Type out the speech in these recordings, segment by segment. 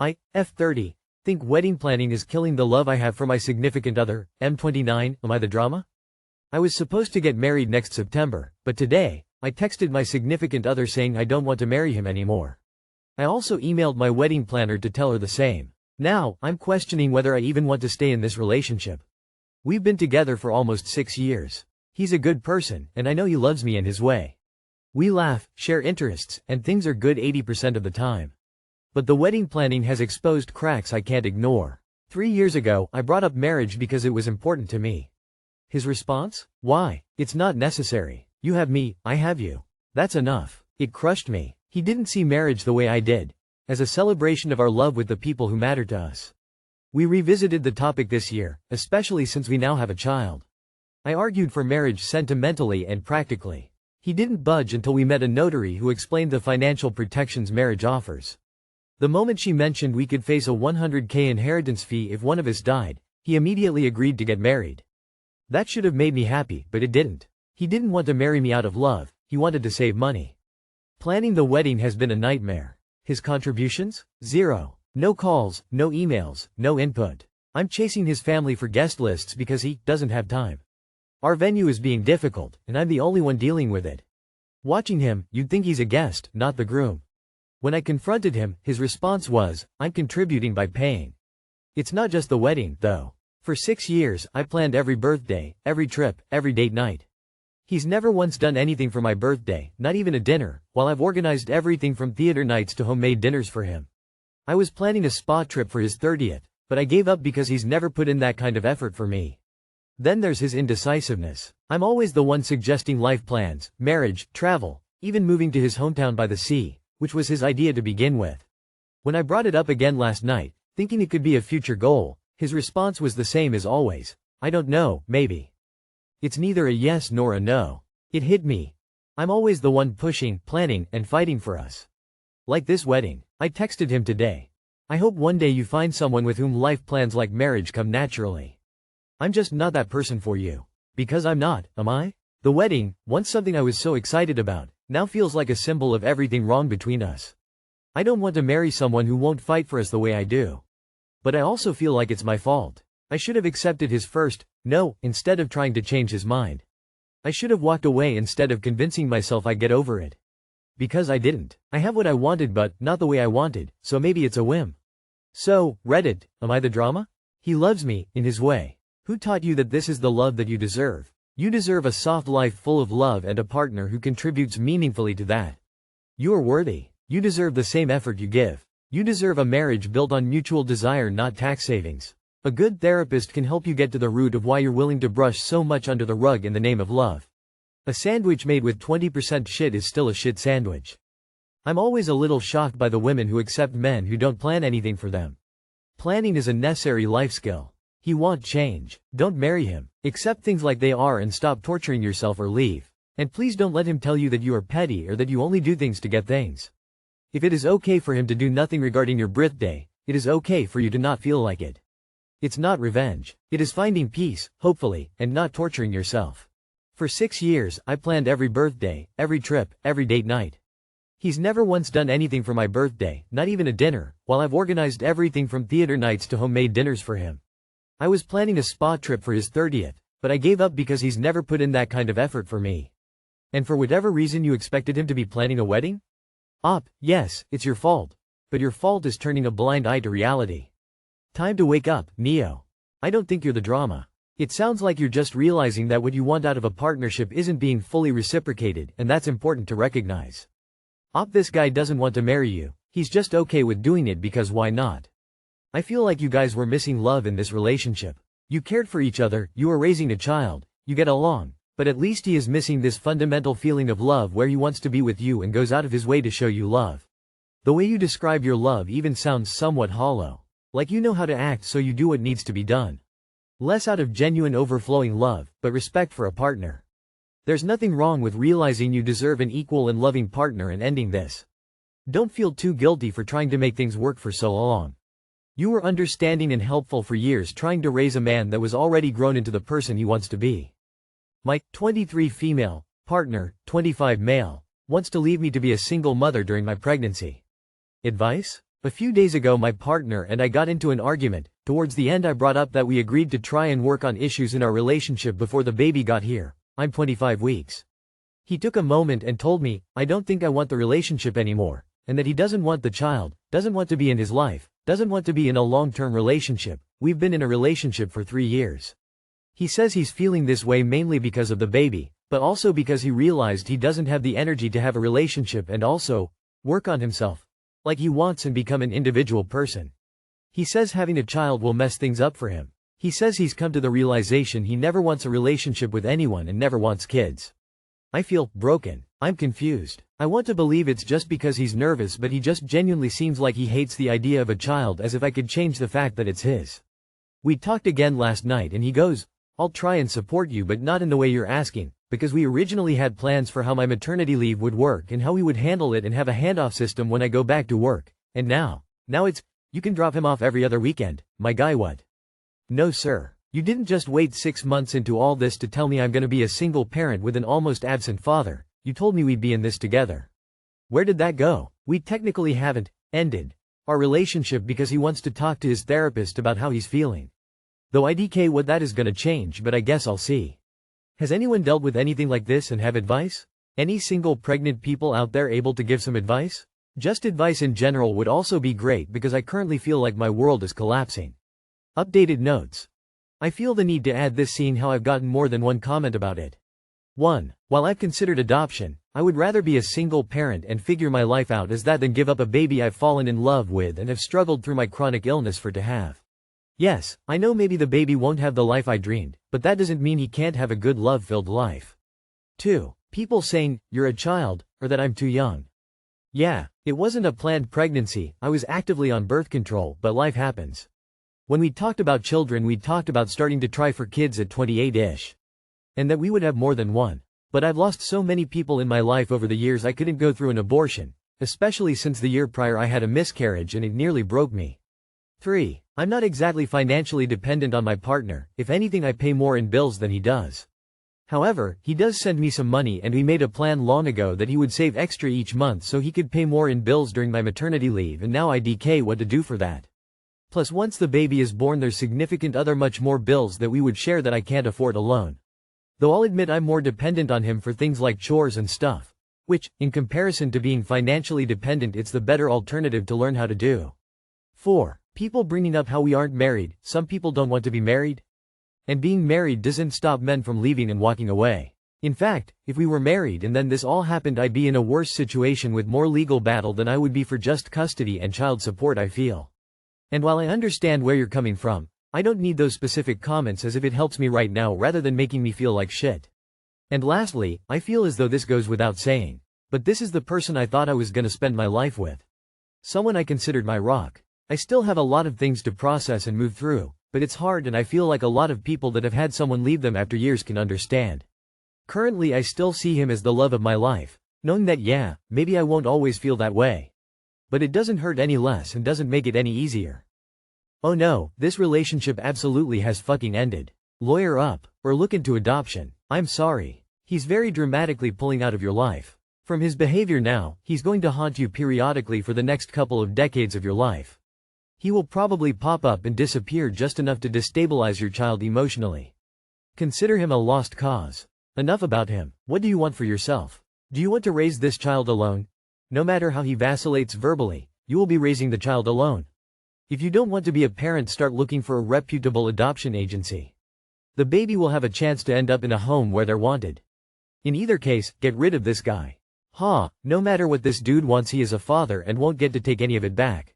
F30. Think wedding planning is killing the love I have for my significant other. M29. Am I the drama? I was supposed to get married next September, but today, I texted my significant other saying I don't want to marry him anymore. I also emailed my wedding planner to tell her the same. Now, I'm questioning whether I even want to stay in this relationship. We've been together for almost 6 years. He's a good person, and I know he loves me in his way. We laugh, share interests, and things are good 80% of the time. But the wedding planning has exposed cracks I can't ignore. 3 years ago, I brought up marriage because it was important to me. His response? Why? It's not necessary. You have me, I have you. That's enough. It crushed me. He didn't see marriage the way I did, as a celebration of our love with the people who matter to us. We revisited the topic this year, especially since we now have a child. I argued for marriage sentimentally and practically. He didn't budge until we met a notary who explained the financial protections marriage offers. The moment she mentioned we could face a $100K inheritance fee if one of us died, he immediately agreed to get married. That should have made me happy, but it didn't. He didn't want to marry me out of love, he wanted to save money. Planning the wedding has been a nightmare. His contributions? Zero. No calls, no emails, no input. I'm chasing his family for guest lists because he doesn't have time. Our venue is being difficult, and I'm the only one dealing with it. Watching him, you'd think he's a guest, not the groom. When I confronted him, his response was, I'm contributing by paying. It's not just the wedding, though. For 6 years, I planned every birthday, every trip, every date night. He's never once done anything for my birthday, not even a dinner, while I've organized everything from theater nights to homemade dinners for him. I was planning a spa trip for his 30th, but I gave up because he's never put in that kind of effort for me. Then there's his indecisiveness. I'm always the one suggesting life plans, marriage, travel, even moving to his hometown by the sea, which was his idea to begin with. When I brought it up again last night, thinking it could be a future goal, his response was the same as always. I don't know, maybe. It's neither a yes nor a no. It hit me. I'm always the one pushing, planning, and fighting for us. Like this wedding. I texted him today. I hope one day you find someone with whom life plans like marriage come naturally. I'm just not that person for you. Because I'm not, am I? The wedding, once something I was so excited about, now feels like a symbol of everything wrong between us. I don't want to marry someone who won't fight for us the way I do. But I also feel like it's my fault. I should have accepted his first no instead of trying to change his mind. I should have walked away instead of convincing myself I'd get over it. Because I didn't. I have what I wanted but not the way I wanted, so maybe it's a whim. So, Reddit, am I the drama? He loves me, in his way. Who taught you that this is the love that you deserve? You deserve a soft life full of love and a partner who contributes meaningfully to that. You are worthy. You deserve the same effort you give. You deserve a marriage built on mutual desire, not tax savings. A good therapist can help you get to the root of why you're willing to brush so much under the rug in the name of love. A sandwich made with 20% shit is still a shit sandwich. I'm always a little shocked by the women who accept men who don't plan anything for them. Planning is a necessary life skill. He won't change. Don't marry him. Accept things like they are and stop torturing yourself or leave. And please don't let him tell you that you are petty or that you only do things to get things. If it is okay for him to do nothing regarding your birthday, it is okay for you to not feel like it. It's not revenge. It is finding peace, hopefully, and not torturing yourself. For 6 years, I planned every birthday, every trip, every date night. He's never once done anything for my birthday, not even a dinner, while I've organized everything from theater nights to homemade dinners for him. I was planning a spa trip for his 30th, but I gave up because he's never put in that kind of effort for me. And for whatever reason you expected him to be planning a wedding? Yes, it's your fault. But your fault is turning a blind eye to reality. Time to wake up, Neo. I don't think you're the drama. It sounds like you're just realizing that what you want out of a partnership isn't being fully reciprocated, and that's important to recognize. This guy doesn't want to marry you. He's just okay with doing it because why not? I feel like you guys were missing love in this relationship. You cared for each other, you were raising a child, you get along, but at least he is missing this fundamental feeling of love where he wants to be with you and goes out of his way to show you love. The way you describe your love even sounds somewhat hollow. Like you know how to act so you do what needs to be done. Less out of genuine overflowing love, but respect for a partner. There's nothing wrong with realizing you deserve an equal and loving partner and ending this. Don't feel too guilty for trying to make things work for so long. You were understanding and helpful for years trying to raise a man that was already grown into the person he wants to be. My 23 female partner, 25 male, wants to leave me to be a single mother during my pregnancy. Advice? A few days ago my partner and I got into an argument. Towards the end I brought up that we agreed to try and work on issues in our relationship before the baby got here. I'm 25 weeks. He took a moment and told me, I don't think I want the relationship anymore, and that he doesn't want the child, doesn't want to be in his life, doesn't want to be in a long-term relationship. We've been in a relationship for 3 years. He says he's feeling this way mainly because of the baby, but also because he realized he doesn't have the energy to have a relationship and also work on himself, like he wants, and become an individual person. He says having a child will mess things up for him. He says he's come to the realization he never wants a relationship with anyone and never wants kids. I feel broken. I'm confused. I want to believe it's just because he's nervous, but he just genuinely seems like he hates the idea of a child, as if I could change the fact that it's his. We talked again last night and he goes, I'll try and support you, but not in the way you're asking, because we originally had plans for how my maternity leave would work and how we would handle it and have a handoff system when I go back to work, and now it's, you can drop him off every other weekend. My guy, what? No sir. You didn't just wait 6 months into all this to tell me I'm gonna be a single parent with an almost absent father. You told me we'd be in this together. Where did that go? We technically haven't ended our relationship because he wants to talk to his therapist about how he's feeling. Though IDK what that is gonna change, but I guess I'll see. Has anyone dealt with anything like this and have advice? Any single pregnant people out there able to give some advice? Just advice in general would also be great because I currently feel like my world is collapsing. Updated notes. I feel the need to add this, seeing how I've gotten more than one comment about it. 1. While I've considered adoption, I would rather be a single parent and figure my life out as that than give up a baby I've fallen in love with and have struggled through my chronic illness for to have. Yes, I know maybe the baby won't have the life I dreamed, but that doesn't mean he can't have a good love-filled life. 2. People saying, you're a child, or that I'm too young. Yeah, it wasn't a planned pregnancy, I was actively on birth control, but life happens. When we talked about children, we talked about starting to try for kids at 28-ish. And that we would have more than one. But I've lost so many people in my life over the years I couldn't go through an abortion, especially since the year prior I had a miscarriage and it nearly broke me. 3. I'm not exactly financially dependent on my partner, if anything I pay more in bills than he does. However, he does send me some money and we made a plan long ago that he would save extra each month so he could pay more in bills during my maternity leave, and now I DK what to do for that. Plus once the baby is born there's significant other much more bills that we would share that I can't afford alone. Though I'll admit I'm more dependent on him for things like chores and stuff, which, in comparison to being financially dependent, it's the better alternative to learn how to do. 4. People bringing up how we aren't married, some people don't want to be married. And being married doesn't stop men from leaving and walking away. In fact, if we were married and then this all happened, I'd be in a worse situation with more legal battle than I would be for just custody and child support, I feel. And while I understand where you're coming from, I don't need those specific comments as if it helps me right now rather than making me feel like shit. And lastly, I feel as though this goes without saying, but this is the person I thought I was gonna spend my life with. Someone I considered my rock. I still have a lot of things to process and move through, but it's hard, and I feel like a lot of people that have had someone leave them after years can understand. Currently I still see him as the love of my life, knowing that yeah, maybe I won't always feel that way. But it doesn't hurt any less and doesn't make it any easier. Oh no, this relationship absolutely has fucking ended. Lawyer up, or look into adoption. I'm sorry. He's very dramatically pulling out of your life. From his behavior now, he's going to haunt you periodically for the next couple of decades of your life. He will probably pop up and disappear just enough to destabilize your child emotionally. Consider him a lost cause. Enough about him. What do you want for yourself? Do you want to raise this child alone? No matter how he vacillates verbally, you will be raising the child alone. If you don't want to be a parent, start looking for a reputable adoption agency. The baby will have a chance to end up in a home where they're wanted. In either case, get rid of this guy. No matter what this dude wants, he is a father and won't get to take any of it back.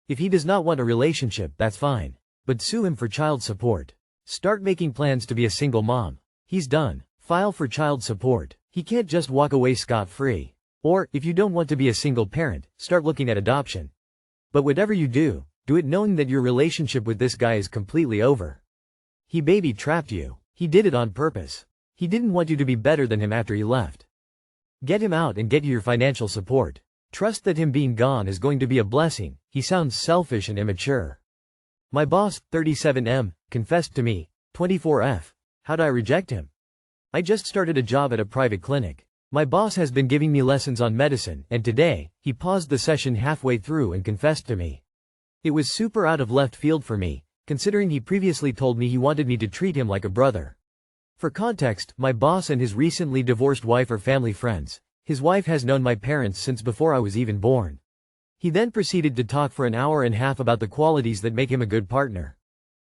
If he does not want a relationship, that's fine. But sue him for child support. Start making plans to be a single mom. He's done. File for child support. He can't just walk away scot-free. Or, if you don't want to be a single parent, start looking at adoption. But whatever you do, do it knowing that your relationship with this guy is completely over. He baby trapped you. He did it on purpose. He didn't want you to be better than him after he left. Get him out and get you your financial support. Trust that him being gone is going to be a blessing. He sounds selfish and immature. My boss, 37M, confessed to me, 24F. How'd I reject him? I just started a job at a private clinic. My boss has been giving me lessons on medicine, and today, he paused the session halfway through and confessed to me. It was super out of left field for me, considering he previously told me he wanted me to treat him like a brother. For context, my boss and his recently divorced wife are family friends. His wife has known my parents since before I was even born. He then proceeded to talk for an hour and a half about the qualities that make him a good partner.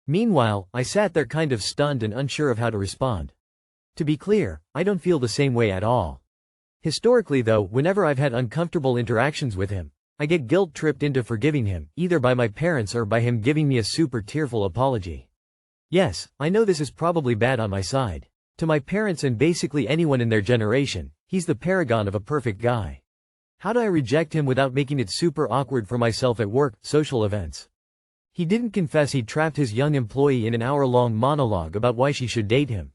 Meanwhile, I sat there kind of stunned and unsure of how to respond. To be clear, I don't feel the same way at all. Historically though, whenever I've had uncomfortable interactions with him, I get guilt-tripped into forgiving him, either by my parents or by him giving me a super tearful apology. Yes, I know this is probably bad on my side. To my parents and basically anyone in their generation, he's the paragon of a perfect guy. How do I reject him without making it super awkward for myself at work, social events? He didn't confess he trapped his young employee in an hour-long monologue about why she should date him.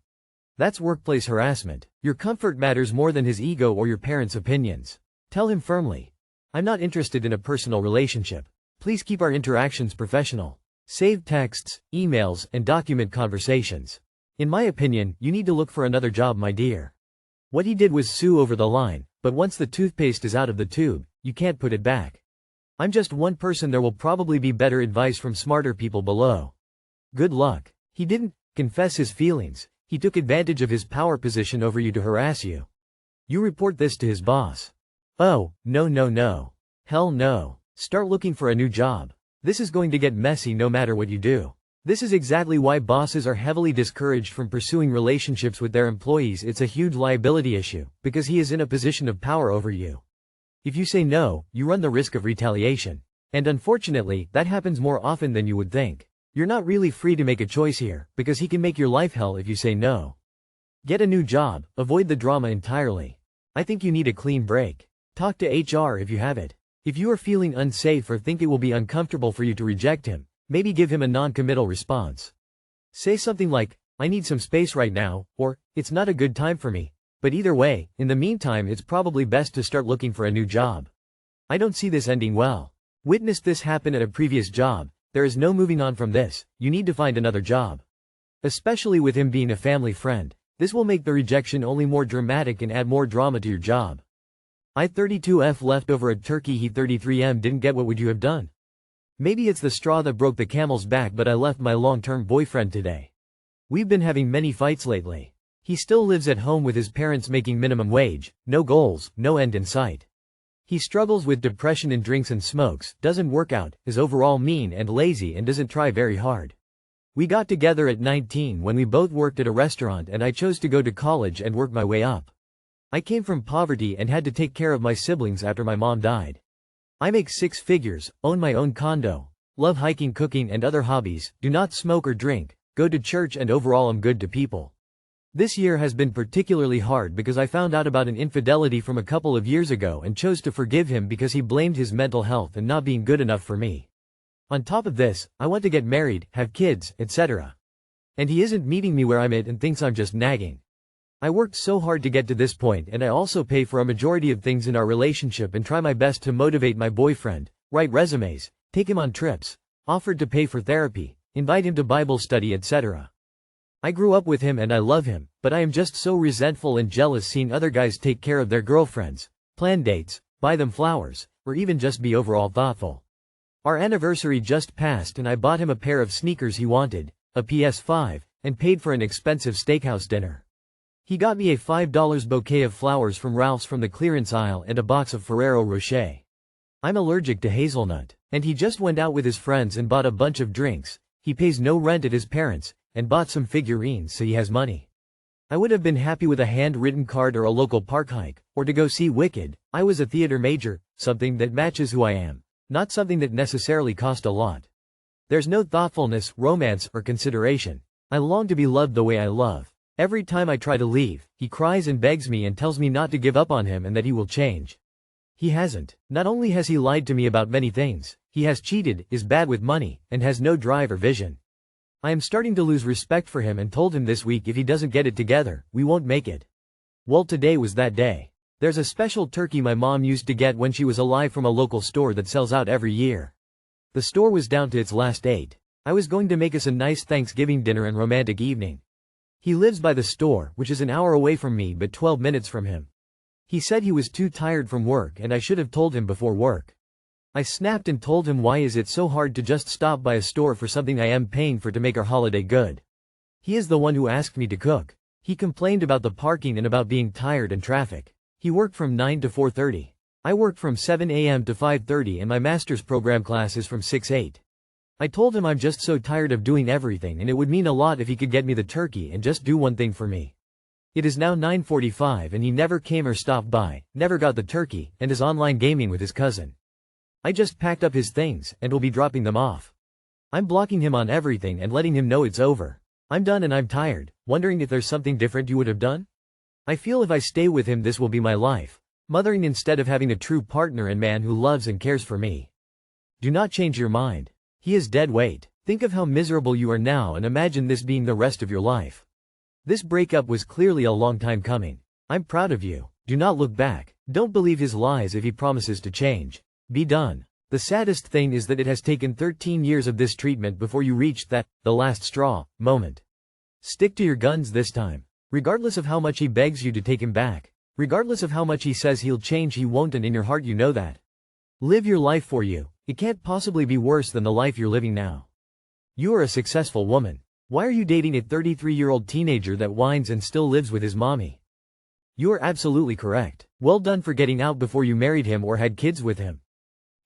That's workplace harassment. Your comfort matters more than his ego or your parents' opinions. Tell him firmly. I'm not interested in a personal relationship. Please keep our interactions professional. Save texts, emails, and document conversations. In my opinion, you need to look for another job, my dear. What he did was sue over the line, but once the toothpaste is out of the tube, you can't put it back. I'm just one person, there will probably be better advice from smarter people below. Good luck. He didn't confess his feelings, he took advantage of his power position over you to harass you. You report this to his boss. Oh, no. Hell no. Start looking for a new job. This is going to get messy no matter what you do. This is exactly why bosses are heavily discouraged from pursuing relationships with their employees. It's a huge liability issue, because he is in a position of power over you. If you say no, you run the risk of retaliation. And unfortunately, that happens more often than you would think. You're not really free to make a choice here, because he can make your life hell if you say no. Get a new job, avoid the drama entirely. I think you need a clean break. Talk to HR if you have it. If you are feeling unsafe or think it will be uncomfortable for you to reject him, maybe give him a non-committal response. Say something like, I need some space right now, or, it's not a good time for me. But either way, in the meantime it's probably best to start looking for a new job. I don't see this ending well. Witnessed this happen at a previous job, there is no moving on from this, you need to find another job. Especially with him being a family friend, this will make the rejection only more dramatic and add more drama to your job. I 32F left over at Turkey, he 33M didn't get, what would you have done? Maybe it's the straw that broke the camel's back, but I left my long-term boyfriend today. We've been having many fights lately. He still lives at home with his parents making minimum wage, no goals, no end in sight. He struggles with depression and drinks and smokes, doesn't work out, is overall mean and lazy and doesn't try very hard. We got together at 19 when we both worked at a restaurant and I chose to go to college and work my way up. I came from poverty and had to take care of my siblings after my mom died. I make 6 figures, own my own condo, love hiking, cooking and other hobbies, do not smoke or drink, go to church and overall I'm good to people. This year has been particularly hard because I found out about an infidelity from a couple of years ago and chose to forgive him because he blamed his mental health and not being good enough for me. On top of this, I want to get married, have kids, etc. And he isn't meeting me where I'm at and thinks I'm just nagging. I worked so hard to get to this point and I also pay for a majority of things in our relationship and try my best to motivate my boyfriend, write resumes, take him on trips, offered to pay for therapy, invite him to Bible study, etc. I grew up with him and I love him, but I am just so resentful and jealous seeing other guys take care of their girlfriends, plan dates, buy them flowers, or even just be overall thoughtful. Our anniversary just passed and I bought him a pair of sneakers he wanted, a PS5, and paid for an expensive steakhouse dinner. He got me a $5 bouquet of flowers from Ralph's from the clearance aisle and a box of Ferrero Rocher. I'm allergic to hazelnut, and he just went out with his friends and bought a bunch of drinks, he pays no rent at his parents', and bought some figurines so he has money. I would have been happy with a handwritten card or a local park hike, or to go see Wicked. I was a theater major, something that matches who I am, not something that necessarily cost a lot. There's no thoughtfulness, romance, or consideration. I long to be loved the way I love. Every time I try to leave, he cries and begs me and tells me not to give up on him and that he will change. He hasn't. Not only has he lied to me about many things, he has cheated, is bad with money, and has no drive or vision. I am starting to lose respect for him and told him this week if he doesn't get it together, we won't make it. Well, today was that day. There's a special turkey my mom used to get when she was alive from a local store that sells out every year. The store was down to its last 8. I was going to make us a nice Thanksgiving dinner and romantic evening. He lives by the store, which is an hour away from me but 12 minutes from him. He said he was too tired from work and I should have told him before work. I snapped and told him, why is it so hard to just stop by a store for something I am paying for to make our holiday good? He is the one who asked me to cook. He complained about the parking and about being tired and traffic. He worked from 9 to 4:30. I work from 7 a.m. to 5:30 and my master's program class is from 6-8. I told him I'm just so tired of doing everything and it would mean a lot if he could get me the turkey and just do one thing for me. It is now 9:45 and he never came or stopped by, never got the turkey, and is online gaming with his cousin. I just packed up his things and will be dropping them off. I'm blocking him on everything and letting him know it's over. I'm done and I'm tired, wondering if there's something different you would have done? I feel if I stay with him this will be my life, mothering instead of having a true partner and man who loves and cares for me. Do not change your mind. He is dead weight. Think of how miserable you are now and imagine this being the rest of your life. This breakup was clearly a long time coming. I'm proud of you. Do not look back. Don't believe his lies if he promises to change. Be done. The saddest thing is that it has taken 13 years of this treatment before you reached that, the last straw, moment. Stick to your guns this time. Regardless of how much he begs you to take him back. Regardless of how much he says he'll change, he won't, and in your heart you know that. Live your life for you. It can't possibly be worse than the life you're living now. You are a successful woman. Why are you dating a 33-year-old teenager that whines and still lives with his mommy? You are absolutely correct. Well done for getting out before you married him or had kids with him.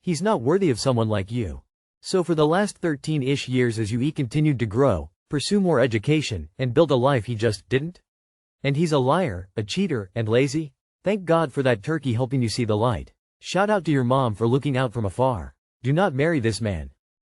He's not worthy of someone like you. So for the last 13-ish years as you continued to grow, pursue more education, and build a life he just didn't? And he's a liar, a cheater, and lazy? Thank God for that turkey helping you see the light. Shout out to your mom for looking out from afar. Do not marry this man.